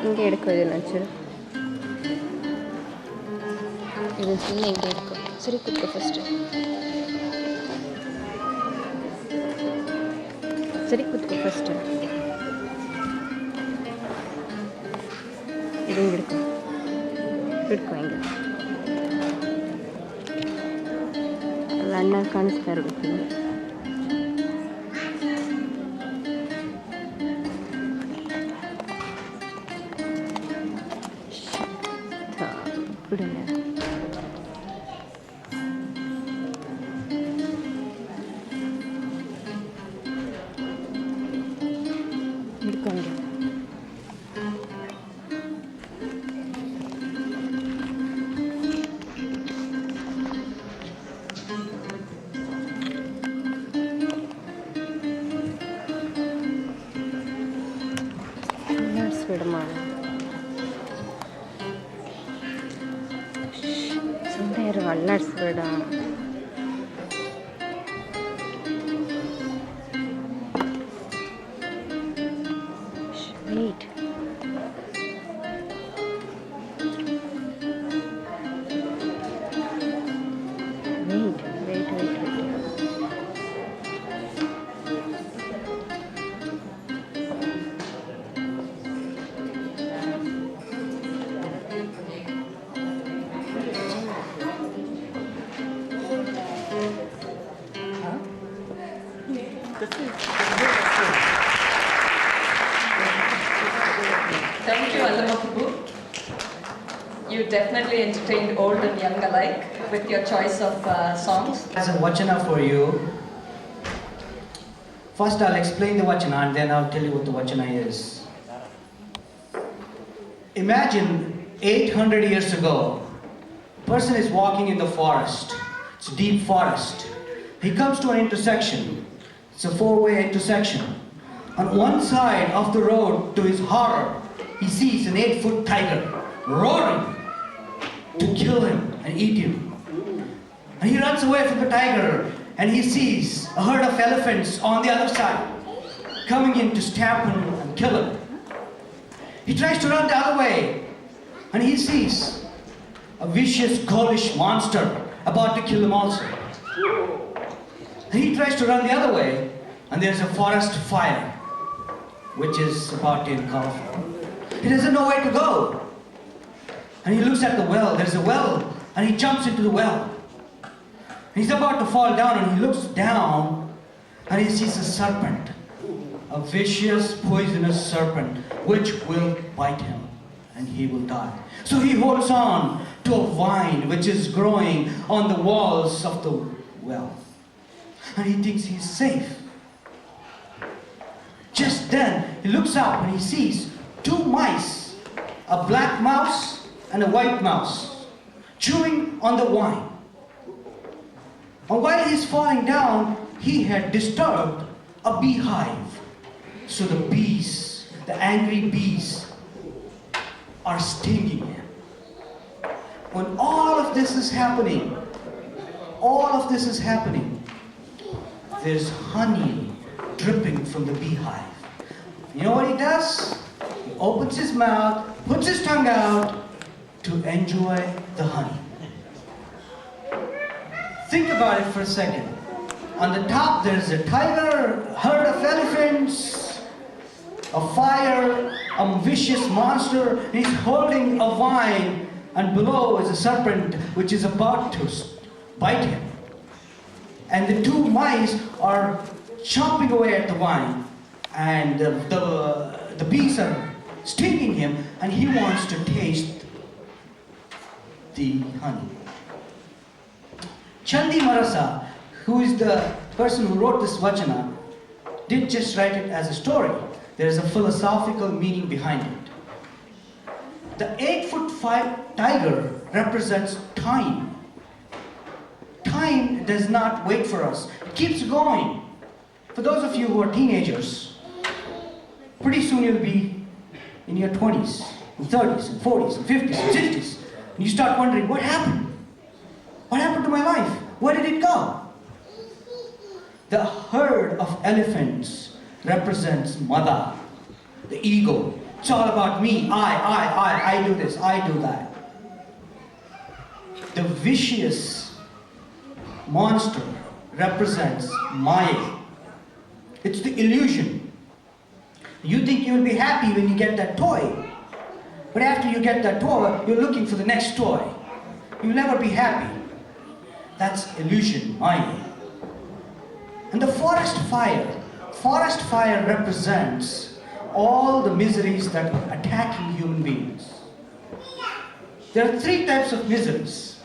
இங்கே எடுக்க வச்சு இது ஃபுல்லாக இங்கே இருக்கும். சரி குத்துக்க ஃபஸ்ட்டு. சரி குத்துக்க ஃபஸ்ட்டு. ಇದು ಹಿಡ್ಕೊ ಹಿಡ್ಕೊ ಹಿಂಗೆ ಅಲ್ಲ ಅಣ್ಣ ಕಾಣಿಸ್ತಾ ಇರ್ಬೇಕು ಹಿಂಗೆ ಬಿಡಲ್ಲ ಹಿಡ್ಕೊಂಡು ಅಲ್ಲಾಡಿಸ್ಬೇಡಮ್ಮ ಸುಮ್ಮನೆ ಇರು ಅಲ್ಲಾಡಿಸ್ಬೇಡ wait Thank you, Allama Prabhu. You definitely entertained old and young alike with your choice of songs. As a Vachana for you. First I'll explain the Vachana and then I'll tell you what the Vachana is. Imagine 800 years ago, a person is walking in the forest. It's a deep forest. He comes to an intersection. It's a four-way intersection. On one side of the road, to his horror, he sees an 8-foot tiger roaring to kill him and eat him. And he runs away from the tiger and he sees a herd of elephants on the other side coming in to stamp him and kill him. He tries to run the other way and he sees a vicious, ghoulish monster about to kill him also. And he tries to run the other way and there's a forest fire which is about to engulf him. He doesn't know where to go. And he looks at the well. There's a well. And he jumps into the well. He's about to fall down and he looks down and he sees a serpent. A vicious, poisonous serpent which will bite him and he will die. So he holds on to a vine which is growing on the walls of the well. And he thinks he's safe. Just then, he looks up and he sees two mice, a black mouse and a white mouse, chewing on the wine. And while he's falling down, he had disturbed a beehive. So the bees, the angry bees, are stinging him. When all of this is happening, there's honey dripping from the beehive. You know what he does? He opens his mouth, puts his tongue out to enjoy the honey. Think about it for a second. On the top there's a tiger, a herd of elephants, a fire, a vicious monster. He's holding a vine and below is a serpent which is about to bite him. And the two mice are chomping away at the vine and the bees are stinging him and he wants to taste the honey. Chandimarasa, who is the person who wrote this Vachana, didn't just write it as a story. There is a philosophical meaning behind it. The 8-foot tiger represents time. Time does not wait for us. It keeps going. For those of you who are teenagers, pretty soon you'll be in your 20s, and 30s, and 40s, and 50s, and 60s. And you start wondering, what happened? What happened to my life? Where did it go? The herd of elephants represents mada, the ego. It's all about me, I do this, I do that. The vicious monster represents Maya. It's the illusion. You think you'll be happy when you get that toy. But after you get that toy, you're looking for the next toy. You'll never be happy. That's illusion, Maya. And the forest fire represents all the miseries that are attacking human beings. There are three types of miseries.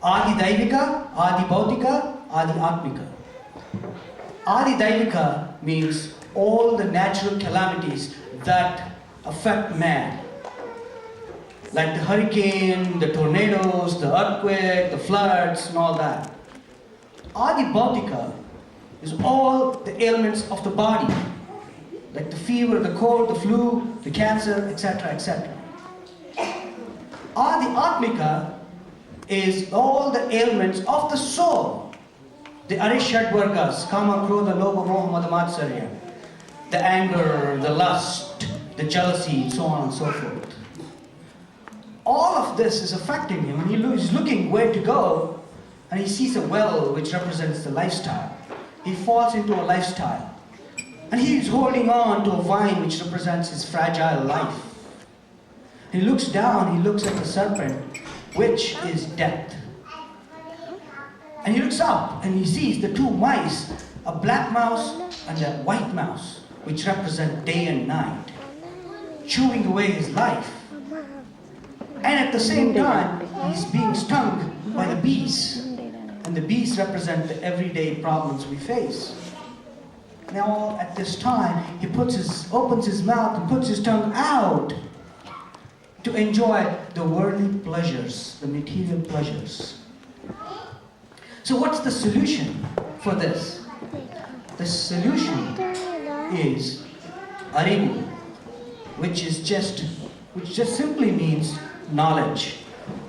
Adi Daivika, Adi Bautika, Adi Atmika. Adi Daivika means all the natural calamities that affect man. Like the hurricane, the tornadoes, the earthquake, the floods, and all that. Adi Bautika is all the ailments of the body, like the fever, the cold, the flu, the cancer, etc., etc. Adi Atmika is all the ailments of the soul, the Arishad Vargas, Kama, Krodha, Lobha, Moha, Mada, Matsarya, the anger, the lust, the jealousy, so on and so forth. All of this is affecting him, and he's looking where to go, and he sees a well which represents the lifestyle. He falls into a lifestyle, and he is holding on to a vine which represents his fragile life. He looks down, he looks at the serpent, which is death. And he looks up and he sees the two mice, a black mouse and a white mouse, which represent day and night, chewing away his life. And at the same time, he's being stung by the bees. And the bees represent the everyday problems we face. Now, at this time, he opens his mouth and puts his tongue out to enjoy the worldly pleasures, the material pleasures. So what's the solution for this? The solution is arivu, which just simply means knowledge.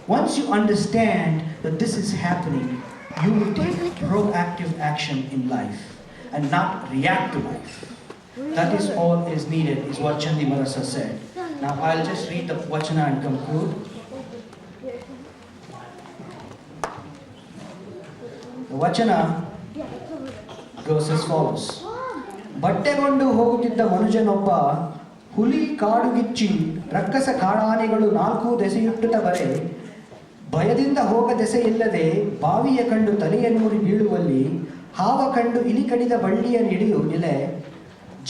Once you understand that this is happening, you will take proactive action in life and not react to life. That is all is needed, is what Chandimarasa said. Now I'll just read the Vachana and conclude. The Vachana goes as follows. ಬಟ್ಟೆಗೊಂಡು ಹೋಗುತ್ತಿದ್ದ ಮನುಜನೊಬ್ಬ ಹುಲಿ ಕಾಡುಗಿಚ್ಚಿ ರಕ್ಕಸ ಕಾಡಾನೆಗಳು ನಾಲ್ಕು ದೆಸೆಯುಟ್ಟುತ್ತ ಬರೆ ಭಯದಿಂದ ಹೋಗ ದೆಸೆಯಿಲ್ಲದೆ ಬಾವಿಯ ಕಂಡು ತಲೆಯನ್ನೂರಿ ಬೀಳುವಲ್ಲಿ ಹಾವ ಕಂಡು ಇಲಿ ಕಡಿದ ಬಳ್ಳಿಯ ನಿಡಿಯು ನಿಲೆ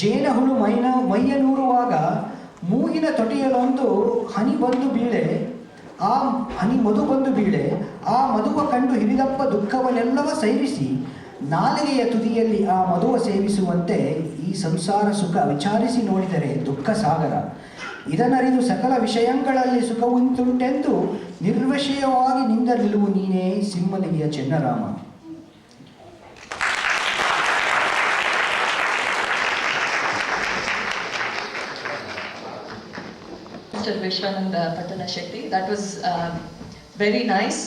ಜೇನ ಹುಳು ಮೈಯನೂರುವಾಗ ಮೂಗಿನ ತೊಟೆಯಲೊಂದು ಹನಿ ಬಂದು ಬೀಳೆ ಆ ಹನಿ ಮಧು ಬಂದು ಬೀಳೆ ಆ ಮಧುವ ಕಂಡು ಹಿರಿದಪ್ಪ ದುಃಖವನ್ನೆಲ್ಲವ ಸೈರಿಸಿ ನಾಲಿಗೆಯ ತುದಿಯಲ್ಲಿ ಆ ಮಧುವ ಸೇವಿಸುವಂತೆ ಈ ಸಂಸಾರ ಸುಖ ವಿಚಾರಿಸಿ ನೋಡಿದರೆ ದುಃಖ ಸಾಗರ ಇದನರಿದು ಸಕಲ ವಿಷಯಗಳಲ್ಲಿ ಸುಖವುಂಟುಂಟೆಂದು ನಿರ್ವಿಷಯವಾಗಿ ನಿಂದ ನಿಲುವು ನೀನೇ ಸಿಂಹಲಿಗೆಯ ಚೆನ್ನರಾಮ. Mr. Vishwananda Patanashakti. That was very nice.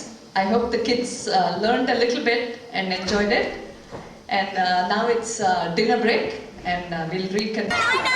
I hope the kids learned a little bit and enjoyed it. And now it's dinner break, and we'll reconvene.